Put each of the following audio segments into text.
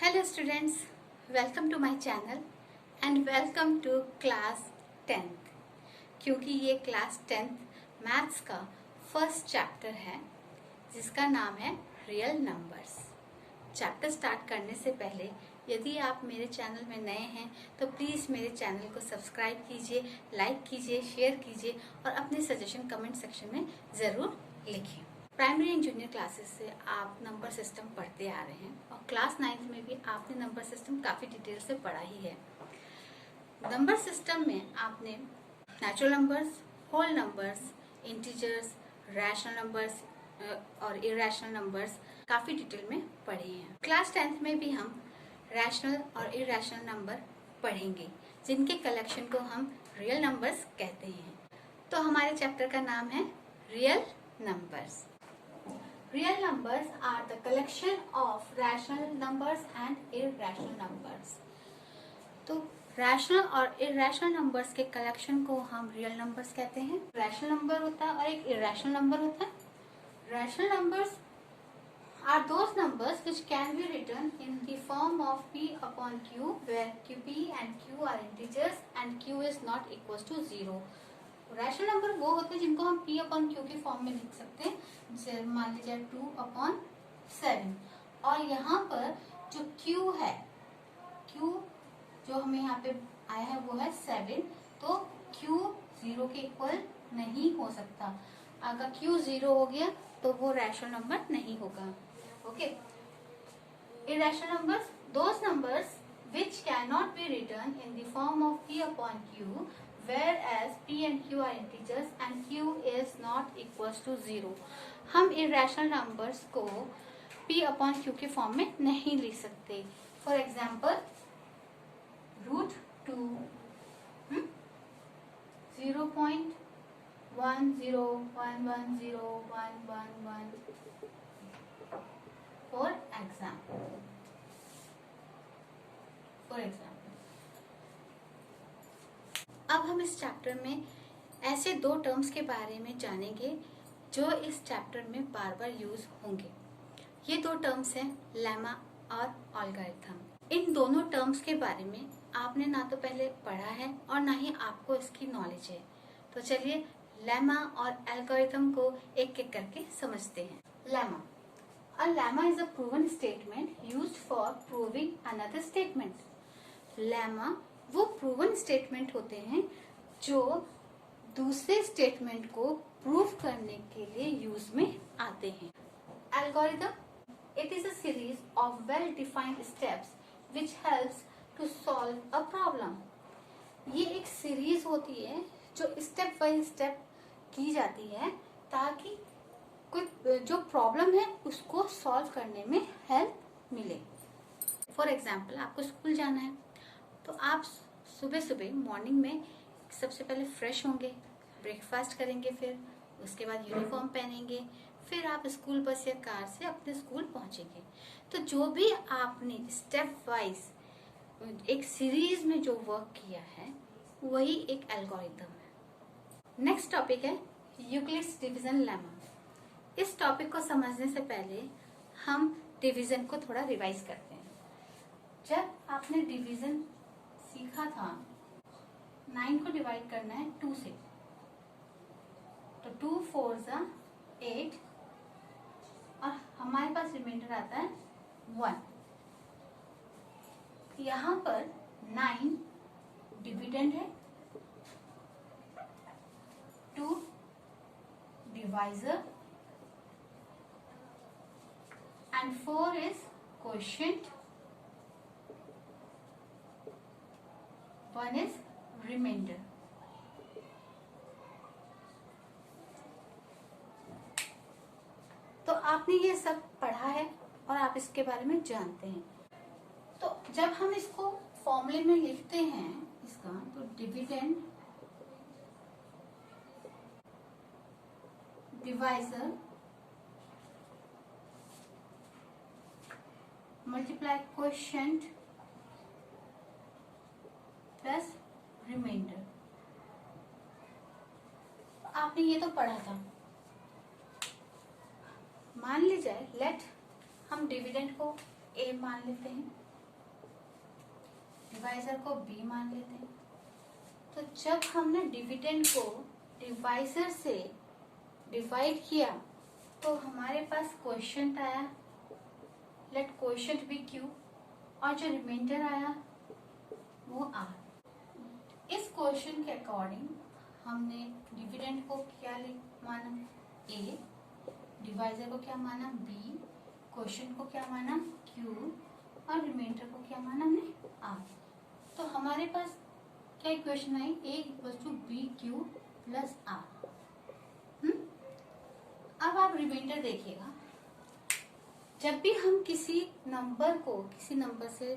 Hello students, welcome to my channel and welcome to class 10th। क्योंकि ये class 10th maths का first chapter है जिसका नाम है रियल नंबर्स। चैप्टर स्टार्ट करने से पहले यदि आप मेरे चैनल में नए हैं तो प्लीज़ मेरे चैनल को सब्सक्राइब कीजिए, लाइक कीजिए, शेयर कीजिए और अपने सजेशन कमेंट सेक्शन में ज़रूर लिखिए। प्राइमरी एंड जूनियर क्लासेस से आप नंबर सिस्टम पढ़ते आ रहे हैं और क्लास 9th में भी आपने नंबर सिस्टम काफ़ी डिटेल से पढ़ा ही है। नंबर सिस्टम में आपने natural numbers, whole numbers, integers, rational numbers और इरेशनल नंबर्स काफ़ी डिटेल में पढ़े हैं। क्लास 10th में भी हम रैशनल और इरेशनल नंबर पढ़ेंगे जिनके कलेक्शन को हम रियल नंबर्स कहते हैं। तो हमारे चैप्टर का नाम है real numbers. Real numbers are the collection of rational numbers and irrational numbers। तो रैशनल और इरेशनल नंबर्स के कलेक्शन को हम रियल नंबर्स कहते हैं। रैशनल नंबर होता है और एक इरेशनल नंबर होता है। Rational numbers are those numbers which can be written in the form of p upon q where p and q are integers and q is not equals to 0। Rational number वो होते हैं जिनको हम p upon q की form में लिख सकते हैं, जैसे मान लीजिए 2/7। और यहाँ पर जो q है, q जो हमें यहाँ पे आया है वो है 7, तो q 0 के इक्वल नहीं हो सकता। अगर q 0 हो गया तो वो रैशनल नंबर नहीं होगा। Okay. Irrational numbers, those numbers which cannot be written in the form of p upon q whereas p and q are integers and q is not equals to 0। हम irrational numbers को p upon q के form में नहीं लिख सकते। For example √2 0.10110111 for example. अब हम इस चैप्टर में ऐसे दो टर्म्स के बारे में जानेंगे जो इस चैप्टर में बार बार यूज होंगे। ये दो टर्म्स हैं लेमा और एल्गोरिथम। इन दोनों टर्म्स के बारे में आपने ना तो पहले पढ़ा है और ना ही आपको इसकी नॉलेज है। तो चलिए लेमा और एल्गोरिथम को एक एक करके समझते हैं। Lemma, A lemma is a proven statement used for proving another statement। Lemma वो प्रूवन स्टेटमेंट होते हैं जो दूसरे स्टेटमेंट को प्रूव करने के लिए यूज में आते हैं। Algorithm, it is a series of well defined steps which helps to solve a problem. ये एक सीरीज होती है जो स्टेप बाय स्टेप की जाती है ताकि कोई जो प्रॉब्लम है उसको सॉल्व करने में हेल्प मिले। फॉर एग्जाम्पल, आपको स्कूल जाना है तो आप सुबह सुबह मॉर्निंग में सबसे पहले फ्रेश होंगे, ब्रेकफास्ट करेंगे, फिर उसके बाद यूनिफॉर्म पहनेंगे, फिर आप स्कूल बस या कार से अपने स्कूल पहुंचेंगे। तो जो भी आपने स्टेप वाइज एक सीरीज में जो वर्क किया है वही एक एल्गोरिथम है। नेक्स्ट टॉपिक है यूक्लिड्स डिवीजन लेमा। इस टॉपिक को समझने से पहले हम डिवीजन को थोड़ा रिवाइज करते हैं। जब आपने डिवीजन सीखा था, 9 को डिवाइड करना है 2 से, तो 2 4 8 और हमारे पास रिमाइंडर आता है 1। यहाँ पर 9 डिविडेंड है, 2 divisor and 4 is quotient, 1 is remainder। तो आपने ये सब पढ़ा है और आप इसके बारे में जानते हैं। तो जब हम इसको फॉर्मूले में लिखते हैं इसका, तो dividend divisor multiply quotient plus reminder. आपने ये तो पढ़ा था। मान लीजिए लेट हम डिविडेंड को a मान लेते हैं डिवाइजर को b मान लेते हैं। तो जब हमने डिविडेंड को डिवाइजर से डिवाइड किया तो हमारे पास क्वोशिएंट आया, लेट क्वोशिएंट बी q, और जो रिमाइंडर आया वो r। इस क्वेश्चन के अकॉर्डिंग हमने डिविडेंड को क्या माना a, डिवाइजर को क्या माना b, क्वोशिएंट को क्या माना q, और रिमाइंडर को क्या माना हमने r। तो हमारे पास क्या इक्वेशन आई, a equals to B Q plus R. अब आप रिमाइंडर देखिएगा, जब भी हम किसी नंबर को किसी नंबर से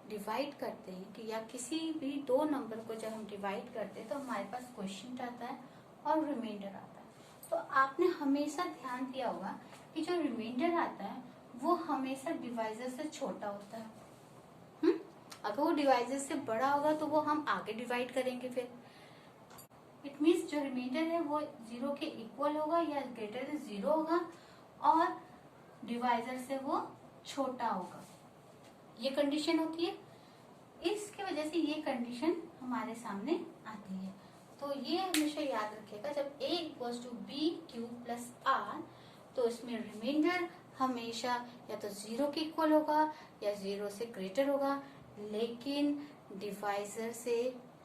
डिवाइड करते हैं कि या किसी भी दो नंबर को जब हम डिवाइड करते हैं तो हमारे पास क्वोशिएंट आता है और रिमाइंडर आता है। तो आपने हमेशा ध्यान दिया होगा कि जो रिमाइंडर आता है वो हमेशा डिवाइजर से छोटा होता है। अगर वो डिवाइजर से बड़ा होगा तो वो हम आगे डिवाइड करेंगे, फिर इट मीन्स जो रिमाइंडर है वो 0 के इक्वल होगा या ग्रेटर देन 0 होगा और डिवाइजर से वो छोटा होगा। ये कंडीशन होती है, इसके वजह से ये कंडीशन हमारे सामने आती है। तो ये हमेशा याद रखिएगा, जब a equals to B Q plus R तो इसमें रिमाइंडर हमेशा या तो 0 के इक्वल होगा या 0 से ग्रेटर होगा, लेकिन डिवाइजर से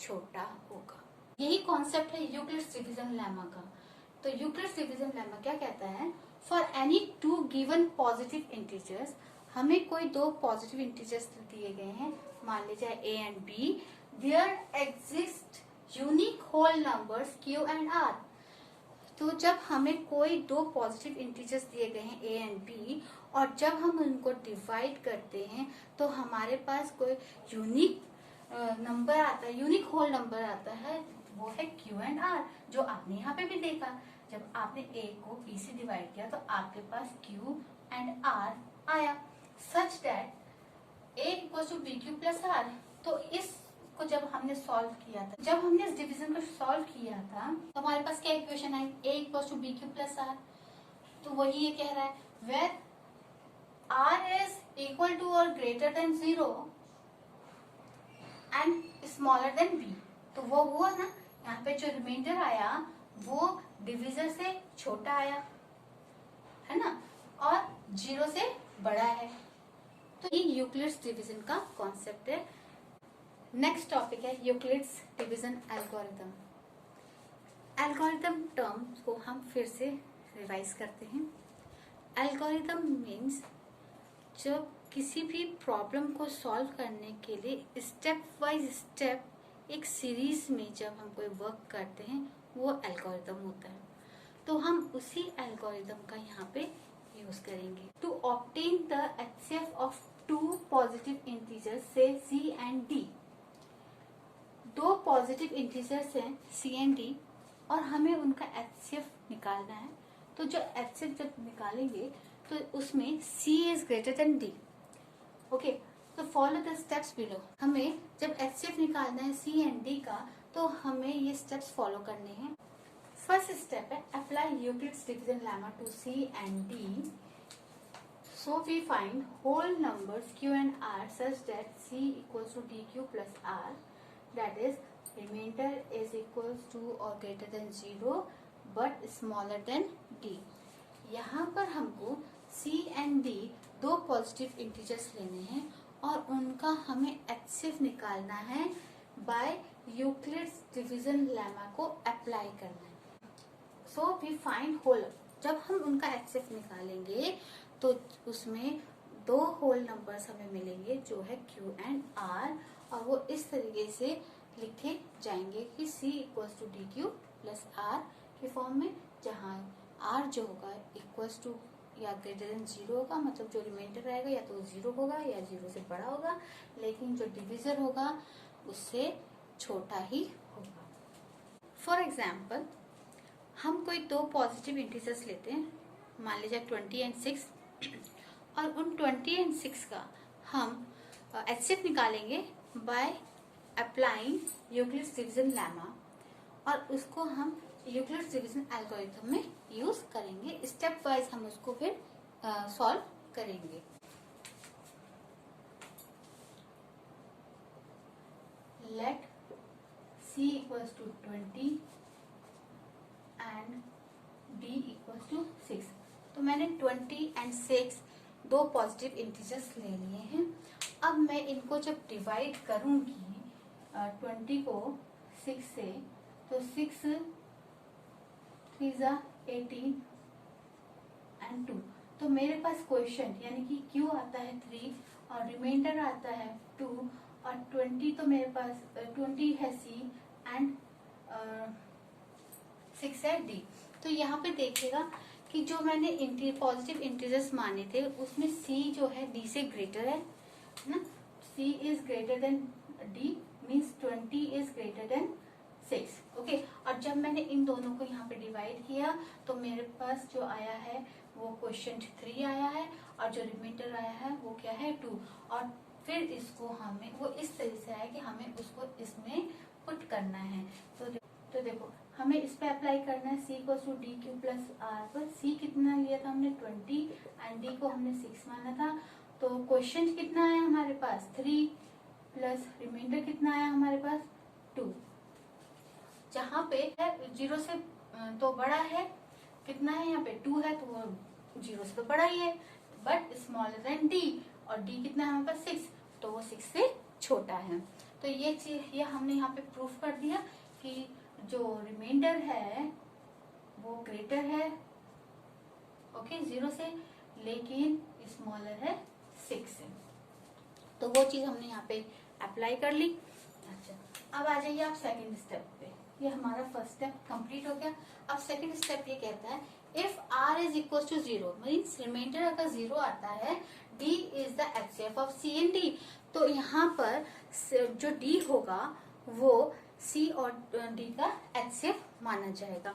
छोटा होगा। यही कॉन्सेप्ट है यूक्लिड्स डिवीजन लेमा का। तो यूक्लिड्स डिवीजन लेमा क्या कहता है, for any two given positive integers, हमें कोई दो पॉजिटिव इंटीजर्स दिए गए हैं, मान लीजिए a and b, there exist unique whole numbers q and r। तो जब हमें कोई दो पॉजिटिव इंटीजर्स दिए गए हैं a एंड b और जब हम उनको डिवाइड करते हैं तो हमारे पास कोई यूनिक नंबर आता है, यूनिक होल नंबर आता है, वो है q एंड r, जो आपने यहाँ पे भी देखा। जब आपने a को b से डिवाइड किया तो आपके पास q एंड r आया, such that a equals to B Q plus r। तो इस को जब हमने सॉल्व किया था, जब हमने इस डिवीजन को सॉल्व किया था तो हमारे पास क्या इक्वेशन आई, a equals to B Q plus r। तो वही ये कह रहा है, where r is equal to और greater than 0 and smaller than b। तो वो हुआ ना, यहाँ पे जो रिमाइंडर आया वो डिविजर से छोटा आया है ना, और 0 से बड़ा है। तो ये यूक्लिड्स डिवीजन का कॉन्सेप्ट है। नेक्स्ट टॉपिक है Euclid's division algorithm. Algorithm term को हम फिर से रिवाइज करते हैं। एल्गोरिथम मीन्स जब किसी भी प्रॉब्लम को सॉल्व करने के लिए स्टेप बाय स्टेप एक सीरीज में जब हम कोई वर्क करते हैं वो एल्गोरिथम होता है। तो हम उसी एल्गोरिथम का यहाँ पे यूज करेंगे to obtain the HCF of two positive integers से c एंड d। दो पॉजिटिव इंटीजर्स हैं c एंड d और हमें उनका एचसीएफ निकालना है। तो जो एचसीएफ जब निकालेंगे तो उसमें c is greater than d। Okay, तो फॉलो द स्टेप्स बिलो। हमें जब एचसीएफ निकालना है c एंड d का तो हमें ये स्टेप्स फॉलो करने हैं। फर्स्ट स्टेप है apply Euclid's division lemma to c and d. So we find whole numbers q and r such that c equals to dq plus r, that is remainder is equals to or greater than 0 but smaller than d. यहाँ पर हमको c and d दो positive integers लेने हैं और उनका हमें HCF निकालना है बाय यूक्लिड्स डिवीजन लेमा को अप्लाई करना है। सो वी फाइंड होल, जब हम उनका एचसीएफ निकालेंगे तो उसमें दो होल नंबर्स हमें मिलेंगे जो है q एंड r, और वो इस तरीके से लिखे जाएंगे कि c equals to D Q plus R के फॉर्म में, जहाँ r जो होगा इक्वल्स टू या ग्रेटर देन 0 होगा, मतलब जो रिमाइंडर रहेगा या तो 0 होगा या 0 से बड़ा होगा, लेकिन जो डिविजर होगा उससे छोटा ही होगा। फॉर एग्जाम्पल हम कोई दो पॉजिटिव इंटीजर्स लेते हैं, मान लीजिए 20 एंड 6, और उन 20 एंड 6 का हम एचसीएफ निकालेंगे by applying Euclid's division lemma, और उसको हम यूक्लिड्स डिवीजन एल्गोरिथम में यूज करेंगे। स्टेप वाइज हम उसको फिर सॉल्व करेंगे। Equals to 20 and d equals to 6। तो मैंने 20 एंड 6 दो पॉजिटिव इंटीजर्स ले लिए हैं। अब मैं इनको जब डिवाइड करूंगी 20 को 6 से, तो 6 3 ज़ा 18 एंड 2। तो मेरे पास क्वेश्चन यानी कि Q आता है 3 और रिमाइंडर आता है 2 और 20 तो मेरे पास 20 है C एंड 6 है D। तो यहाँ पे देखिएगा कि जो मैंने पॉजिटिव इंटीजर्स माने थे उसमें C जो है D से ग्रेटर है ना। C is greater than D means 20 is greater then 6। Okay, और जब मैंने इन दोनों को यहाँ पे डिवाइड किया तो मेरे पास जो आया है वो क्वेश्चन 3 आया है और जो रिमाइंडर आया है वो क्या है 2। और फिर इसको हमें वो इस तरह से आया कि हमें उसको इसमें पुट करना है। तो देखो हमें इस पे अप्लाई करना है C को डी क्यू प्लस आर पर। C कितना लिया था हमने 20 एंड D को हमने 6 माना था। तो क्वेश्चन कितना आया हमारे पास 3 प्लस रिमाइंडर कितना आया हमारे पास 2। जहाँ पे है 0 से तो बड़ा है, कितना है यहाँ पे 2 है तो वो 0 से तो बड़ा ही है, बट स्मॉलर देन D। और D कितना है हमारे पास 6 तो वो 6 से छोटा है। तो ये चीज ये हमने यहाँ पे प्रूफ कर दिया कि जो रिमाइंडर है वो ग्रेटर है ओके 0 से, लेकिन स्मॉलर है 6 से। तो वो चीज हमने यहाँ पे अप्लाई कर ली। अच्छा, अब आ जाइए आप सेकंड स्टेप पे। ये हमारा फर्स्ट स्टेप कंप्लीट हो गया। अब सेकंड स्टेप ये कहता है if r is equal to 0 means reminder अगर 0 आता है d is the HCF of C and D। तो यहाँ पर जो D होगा वो C और D का HCF माना जाएगा।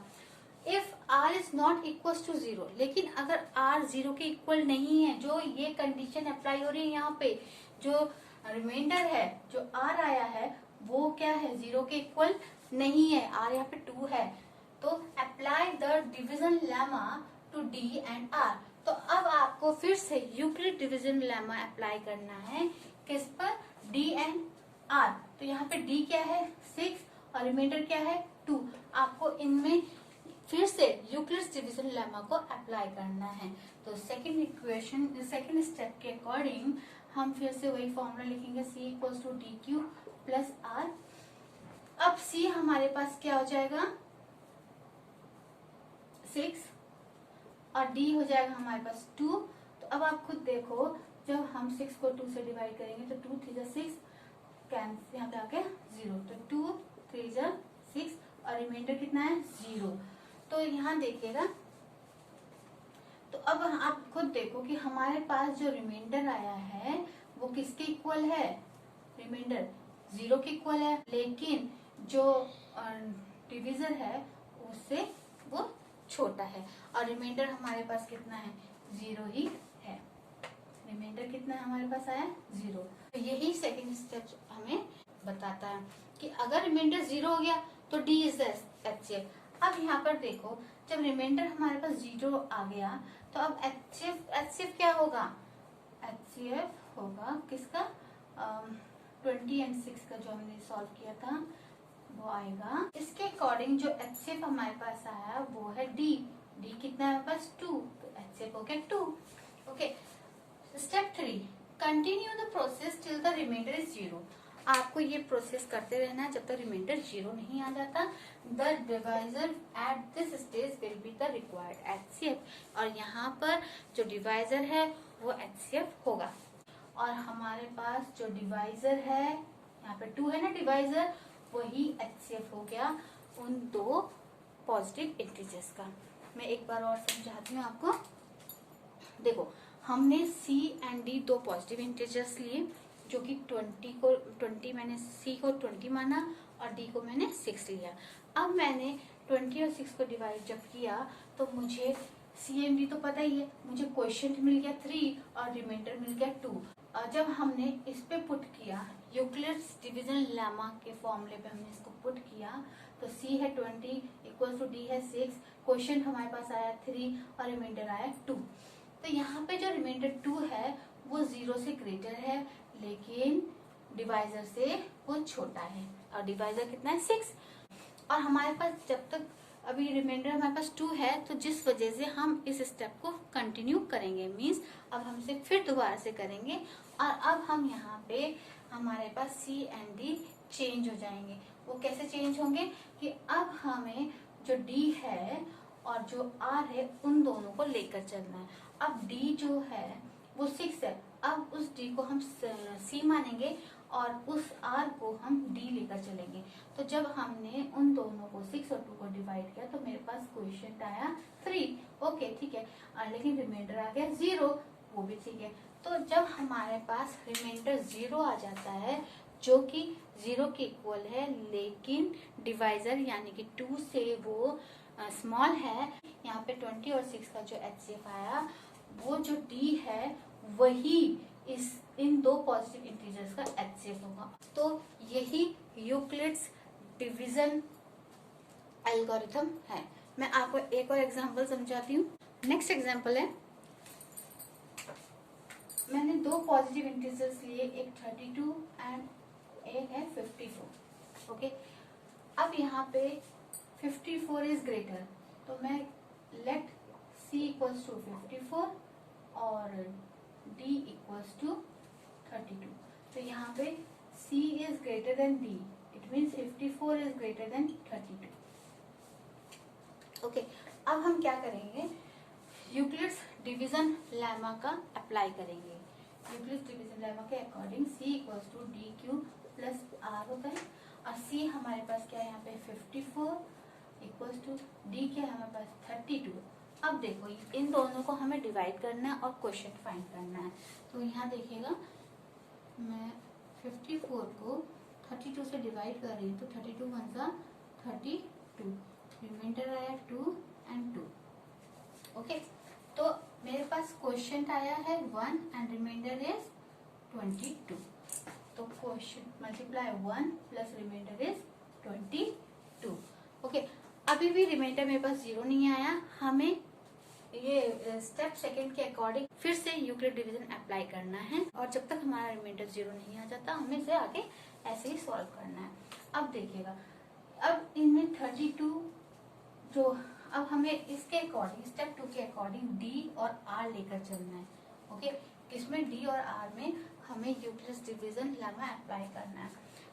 If r is not equal to 0, लेकिन अगर r 0 के इक्वल नहीं है, जो ये कंडीशन अप्लाई हो रही है यहाँ पे, जो रिमाइंडर है जो r आया है वो क्या है 0 के इक्वल नहीं है, r यहाँ पे 2 है। तो apply the division lemma to D and R। तो अब आपको फिर से यूक्लिड डिविजन लेमा अप्लाई करना है किस पर D एंड R। तो यहाँ पे D क्या है 6 और रिमाइंडर क्या है 2। आपको इनमें फिर से यूक्लिड डिविजन लेमा को अप्लाई करना है। तो सेकंड इक्वेशन सेकंड स्टेप के अकॉर्डिंग हम फिर से वही फॉर्मूला लिखेंगे C equals to D Q plus R। अब C हमारे पास क्या हो जाएगा 6 और D हो जाएगा हमारे पास 2। तो अब आप खुद देखो जब हम 6 को 2 से डिवाइड करेंगे तो 2 3 जा 6 कैंसिल, यहाँ पे आके 0। तो 2 3 जा 6 और रिमाइंडर कितना है 0। तो यहाँ देखिएगा, तो अब आप खुद देखो कि हमारे पास जो रिमाइंडर आया है वो किसके इक्वल है, रिमाइंडर 0 के इक्वल है, लेकिन जो डिविजन है उससे वो छोटा है। और रिमाइंडर हमारे पास कितना है 0 ही है। रिमाइंडर कितना हमारे पास आया 0। तो यही सेकंड स्टेप हमें बताता है कि अगर रिमाइंडर 0 हो गया तो D इज द HCF। अब यहाँ पर देखो जब रिमाइंडर हमारे पास 0 आ गया तो अब HCF क्या होगा, HCF होगा किसका 20 एंड 6 का जो हमने सॉल्व किया था वो आएगा। इसके अकॉर्डिंग जो HCF हमारे पास आया वो है D। D कितना है हमारे पास 2, तो HCF हो गया 2। Okay, step 3 continue the process till the reminder is 0। आपको ये प्रोसेस करते रहना है जब तक रिमाइंडर 0 नहीं आ जाता। The divisor at this stage will be the required HCF। और यहाँ पर जो डिवाइजर है वो HCF होगा। और हमारे पास जो डिवाइजर है यहाँ पे 2 है ना डिवाइजर, वही HCF हो गया उन दो पॉजिटिव इंटीजर्स का। मैं एक बार और समझाती हूँ आपको। देखो हमने C एंड D दो पॉजिटिव इंटीजर्स लिए जो कि 20 मैंने C को 20 माना और D को मैंने 6 लिया। अब मैंने 20 और 6 को डिवाइड जब किया तो मुझे C एंड D तो पता ही है, मुझे क्वेश्चन मिल गया 3 और रिमाइंडर मिल गया 2। और जब हमने इस पे पुट किया यूक्लिड्स डिवीजन लेमा के फॉर्मूले पे हमने इसको पुट किया तो C है 20 इक्वल टू D है 6, क्वेश्चन हमारे पास आया 3 और रिमाइंडर आया 2। तो यहाँ पे जो रिमाइंडर 2 है वो 0 से ग्रेटर है लेकिन डिवाइजर से वो छोटा है। और डिवाइजर कितना है 6। और हमारे पास जब तक अभी रिमाइंडर हमारे पास 2 है, तो जिस वजह से हम इस स्टेप को कंटिन्यू करेंगे, मीन्स अब हम इसे फिर दोबारा से करेंगे। और अब हम यहाँ पे हमारे पास C एंड D चेंज हो जाएंगे। वो कैसे चेंज होंगे कि अब हमें जो D है और जो R है उन दोनों को लेकर चलना है। अब D जो है वो 6 है, अब उस D को हम C मानेंगे और उस R को हम D लेकर चलेंगे। तो जब हमने उन दोनों को 6 और 2 को डिवाइड किया तो मेरे पास क्वेश्चन आया 3। ओके ठीक है, लेकिन रिमाइंडर आ गया 0, वो भी ठीक है। तो जब हमारे पास रिमाइंडर 0 आ जाता है जो कि 0 के इक्वल है, लेकिन डिवाइजर यानी कि 2 से वो स्मॉल है, यहाँ पे 20 और 6 का जो HCF आया, वो जो D है वही इन दो पॉजिटिव इंटीजर्स का HCF होगा। तो यही यूक्लिड्स डिवीजन एल्गोरिथम है। मैं आपको एक और एग्जांपल समझाती हूँ। नेक्स्ट एग्जांपल है, मैंने दो पॉजिटिव इंटीजर्स लिए, एक 32 एंड एक है 54। ओके, अब यहाँ पे 54 इज ग्रेटर, तो मैं लेट C इक्वल्स टू 54 और D इक्वल्स टू 32। तो यहाँ पे C is greater than D, it means 54 is greater than 32। Okay, अब हम क्या करेंगे, यूक्लिड्स डिवीजन लेमा का अप्लाई करेंगे। यूक्लिड्स डिवीजन लेमा के according C equals to D Q plus R होता है, और C हमारे पास क्या है यहाँ पे 54 इक्वल्स टू D क्या है हमारे पास 32। अब देखो इन दोनों को हमें डिवाइड करना है और क्वोशिएंट फाइंड करना है। तो यहाँ देखिएगा मैं 54 को 32 से डिवाइड कर रही हूँ, तो 32 वन सा 32, रिमाइंडर आया 2 एंड 2। ओके, तो मेरे पास क्वोशिएंट आया है 1 एंड रिमाइंडर इज 22। तो quotient multiply 1 plus reminder is 22। Okay, अभी भी रिमाइंडर मेरे पास 0 नहीं आया, हमें ये स्टेप सेकंड के अकॉर्डिंग फिर से यूक्लिड डिवीजन अप्लाई करना है, और जब तक हमारा रिमाइंडर 0 नहीं आ जाता हमें इसे आगे ऐसे ही सॉल्व करना है। अब देखिएगा, अब इनमें 32 जो, अब हमें इसके अकॉर्डिंग स्टेप 2 के अकॉर्डिंग D और R लेकर चलना है। ओके, इसमें D और R में हमें यूक्लिड डिवीजन लेमा अप्लाई करना है।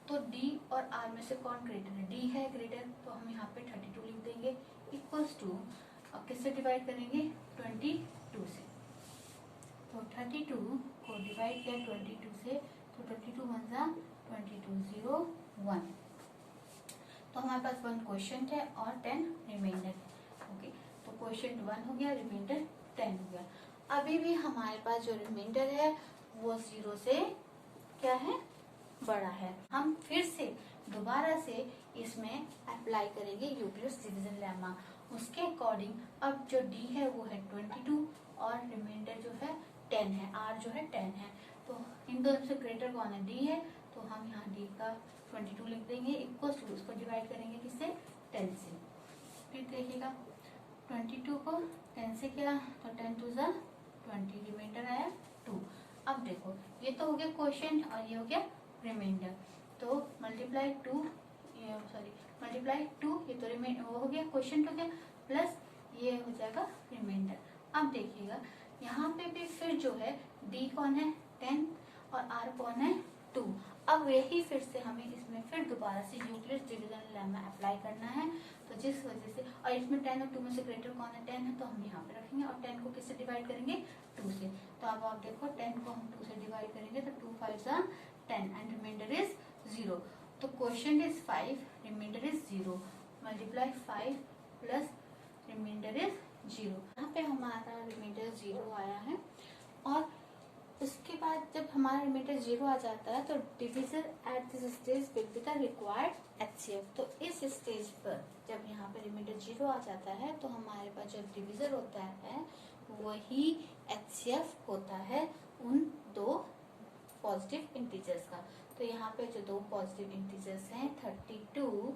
तो D और R में से कौन ग्रेटर है, D है ग्रेटर, तो हम यहाँ पे 32 लिख देंगे इक्वल्स टू, अब किससे डिवाइड करेंगे 22 से। तो 32 को डिवाइड किया 22 से, तो 22 वन सा 22 0 1। तो हमारे पास 1 क्वोशिएंट है और 10 रिमाइंडर। ओके, तो क्वोशिएंट 1 हो गया, रिमाइंडर 10 हो गया। अभी भी हमारे पास जो रिमाइंडर है वो 0 से क्या है, बड़ा है। हम फिर से दोबारा से इसमें अप्लाई करेंगे यूक्लिड्स डिवीजन लेमा। उसके अकॉर्डिंग अब जो D है वो है 22 और रिमाइंडर जो है 10 है, R जो है 10 है। तो इन दोनों से ग्रेटर कौन है, D है, तो हम यहाँ D का 22 लिख देंगे इक्वल टू, उसको डिवाइड करेंगे किससे 10 से। फिर देखिएगा 22 को 10 से किया तो 10 टू ज़ा 20, रिमाइंडर आया 2। अब देखो ये तो हो गया क्वोशिएंट और ये हो गया रिमाइंडर, तो मल्टीप्लाई 2, ये तो रिमाइंडर वो हो गया, क्वोशिएंट हो गया, प्लस ये हो जाएगा रिमाइंडर। अब देखिएगा यहाँ पे भी फिर जो है D कौन है 10 और R कौन है 2। अब यही फिर से हमें इसमें फिर दोबारा से यूक्लिड्स डिवीजन लेमा अप्लाई करना है। तो जिस वजह से, और इसमें 10 और 2 में से ग्रेटर कौन है 10 है, तो हम यहाँ पे रखेंगे, और 10 को किससे डिवाइड करेंगे 2 से। तो अब आप देखो 10 को हम 2 से डिवाइड करेंगे तो 2 5 ज़ा 10 एंड रिमाइंडर इज 0। तो quotient is 5, reminder is 0, multiply 5 plus reminder is 0। यहाँ पे हमारा रिमाइंडर 0 आया है, और उसके बाद जब हमारा रिमाइंडर 0 आ जाता है तो divisor at this stage will be the required HCF। तो इस स्टेज पर जब यहाँ पे रिमाइंडर 0 आ जाता है तो हमारे पास जब डिविजर होता है वही HCF होता है उन दो पॉजिटिव इंटीजर्स का। तो यहाँ पे जो दो पॉजिटिव इंटीजर्स हैं 32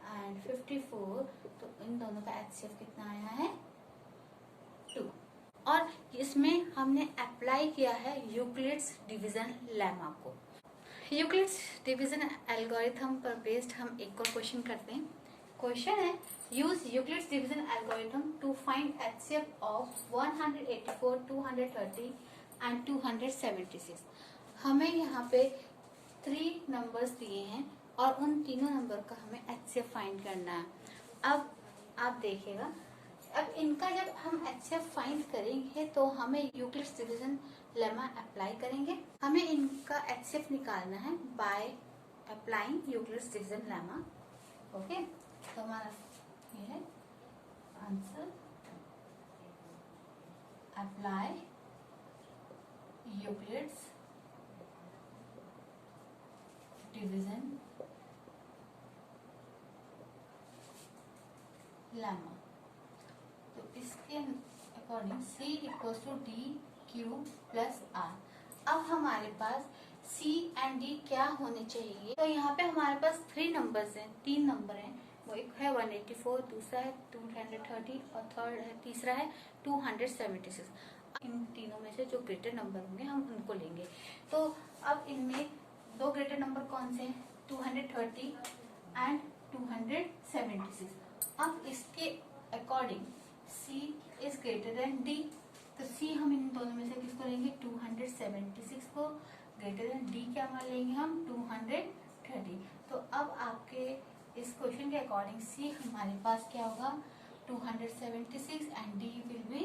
एंड 54, तो इन दोनों का HCF कितना आया है 2। और इसमें हमने अप्लाई किया है यूक्लिड्स डिवीजन लेमा को। यूक्लिड्स डिवीजन एल्गोरिथम पर बेस्ड हम एक और क्वेश्चन करते हैं। क्वेश्चन है use Euclid's division algorithm to find HCF of 184, 230 and 276। हमें यहाँ पे 3 नंबर्स दिए हैं और उन तीनों नंबर का हमें एचसीएफ फाइंड करना है। अब आप देखिएगा, अब इनका जब हम एचसीएफ फाइंड करेंगे तो हमें यूक्लिड्स डिवीजन लेमा अप्लाई करेंगे। हमें इनका एचसीएफ निकालना है by applying Euclid's division lemma. Okay, तो हमारा ये है answer, apply Euclid's division lemma. तो इसके according C equals to D Q plus R. अब हमारे पास C एंड D क्या होने चाहिए? तो यहाँ पे हमारे पास 3 नंबर्स हैं, 3 नंबर हैं। वो एक है 184, दूसरा है 230 और तीसरा है 276। इन तीनों में से जो ग्रेटर नंबर होंगे हम उनको लेंगे। तो अब इनमें 2 ग्रेटर नंबर कौन से हैं? 230 एंड 276। अब इसके according C is greater than D, तो C हम इन दोनों में से किसको लेंगे? 276 को। ग्रेटर देन D क्या मान लेंगे हम? 230। तो अब आपके इस क्वेश्चन के अकॉर्डिंग C हमारे पास क्या होगा? 276 and D will be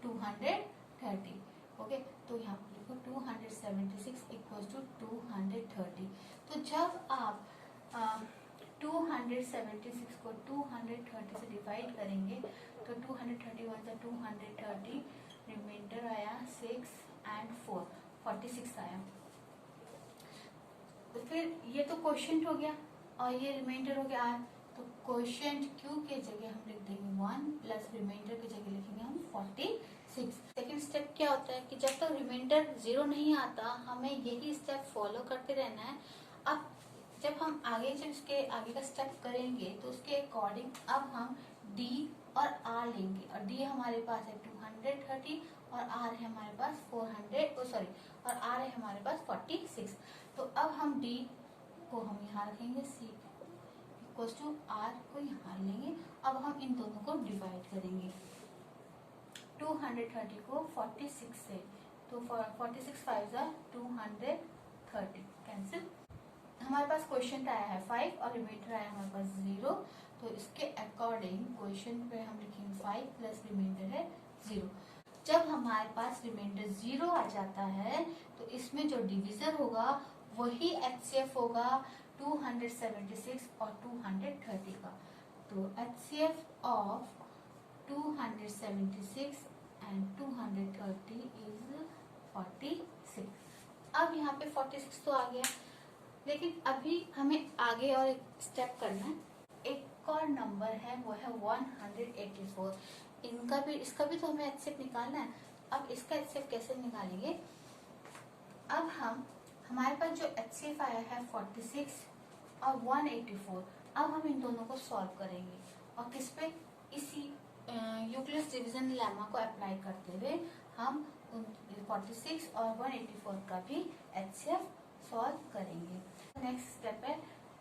230। Okay, तो यहाँ पर लिखो 276 इक्वल्स टू 230। तो जब आप 276 को 230 से डिवाइड करेंगे तो 231 से 230, रिमाइंडर आया 6 एंड 4, 46 आया। तो फिर ये तो क्वोशिएंट हो गया और ये रिमाइंडर हो गया आर। तो क्वोशिएंट क्यू के जगह हम लिख देंगे 1 प्लस रिमाइंडर की जगह लिखेंगे हम 46। सेकेंड स्टेप क्या होता है कि जब तक रिमाइंडर 0 नहीं आता हमें यही स्टेप फॉलो करते रहना है। अब जब हम जब इसके आगे का स्टेप करेंगे तो उसके अकॉर्डिंग अब हम D और R लेंगे, और D हमारे पास है 230 और R है हमारे पास 400 और R है हमारे पास 46। तो अब हम D को हम यहाँ रखेंगे, C इक्वल्स टू R को यहाँ लेंगे। अब हम इन दोनों को डिवाइड करेंगे, 230 को 46 से, तो 46 5 230 कैंसिल। हमारे पास क्वेश्चन आया है 5 और रिमाइंडर आया हमारे पास 0। तो इसके अकॉर्डिंग क्वेश्चन पे हम लिखेंगे 5 प्लस रिमाइंडर है 0। जब हमारे पास रिमाइंडर 0 आ जाता है तो इसमें जो डिविजर होगा वही एचसीएफ होगा 276 और 230 का। तो एचसीएफ ऑफ 276 एंड 230 इज 46। अब यहाँ पे 46 तो आ गया, लेकिन अभी हमें आगे और एक स्टेप करना है। एक और नंबर है वो है 184। इसका भी तो हमें एचसीएफ निकालना है। अब इसका एचसीएफ कैसे निकालेंगे? अब हमारे पास जो एचसीएफ आया है 46 और 184, अब हम इन दोनों को सॉल्व करेंगे और किस पे? इसी यूक्लिड्स डिवीजन लेमा को अप्लाई करते हुए हम 46 और 184 का भी एचसीएफ सॉल्व करेंगे। नेक्स्ट स्टेप है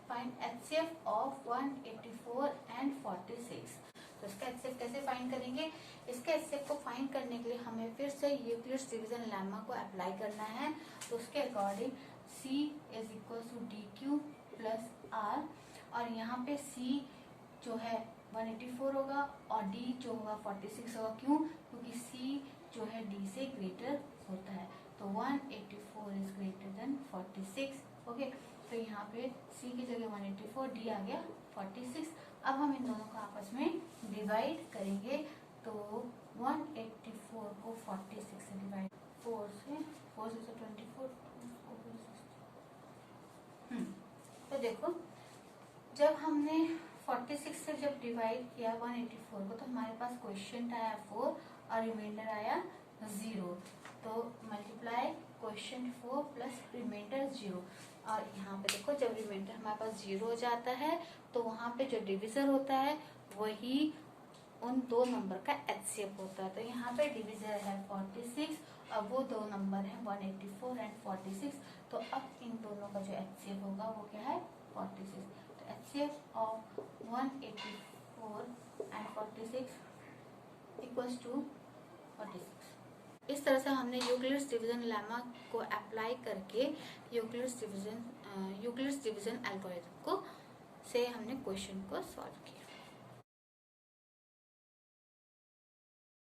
फाइंड एचसीएफ ऑफ 184 एंड 46। तो इसका एचसीएफ कैसे फाइंड करेंगे? इसके एचसीएफ को फाइंड करने के लिए हमें फिर से यूक्लिड्स डिवीजन लेमा को अप्लाई करना है। तो उसके according C is equal to D Q plus R, और यहाँ पे C जो है 184 होगा और D जो होगा 46 होगा। क्यों? क्योंकि C जो है D से ग्रेटर होता है। तो 184 इज ग्रेटर देन 46। ओके, तो यहाँ पे C की जगह 184, D आ गया 46। अब हम इन दोनों को आपस में डिवाइड करेंगे, तो 184 को 46 से डिवाइड 4 से 24। तो देखो, जब हमने 46 से जब डिवाइड किया 184 को तो हमारे पास क्वेश्चन आया 4 और रिमाइंडर आया 0। तो मल्टीप्लाई क्वेश्चन 4 प्लस रिमाइंडर 0। और यहाँ पे देखो, जब रिमाइंडर हमारे पास 0 हो जाता है तो वहाँ पे जो डिविजर होता है वही उन दो नंबर का एचसीएफ होता है। तो यहाँ पे डिविजर है 46 और वो दो नंबर है 184 एंड 46। तो अब इन दोनों का जो एचसीएफ होगा वो क्या है? 46। HCF of 184 and 46 equals to 46। इस तरह से हमने यूक्लिड्स डिवीजन लेमा को अप्लाई करके यूक्लिड्स डिवीजन एल्गोरिथम को से हमने क्वेश्चन को सॉल्व किया।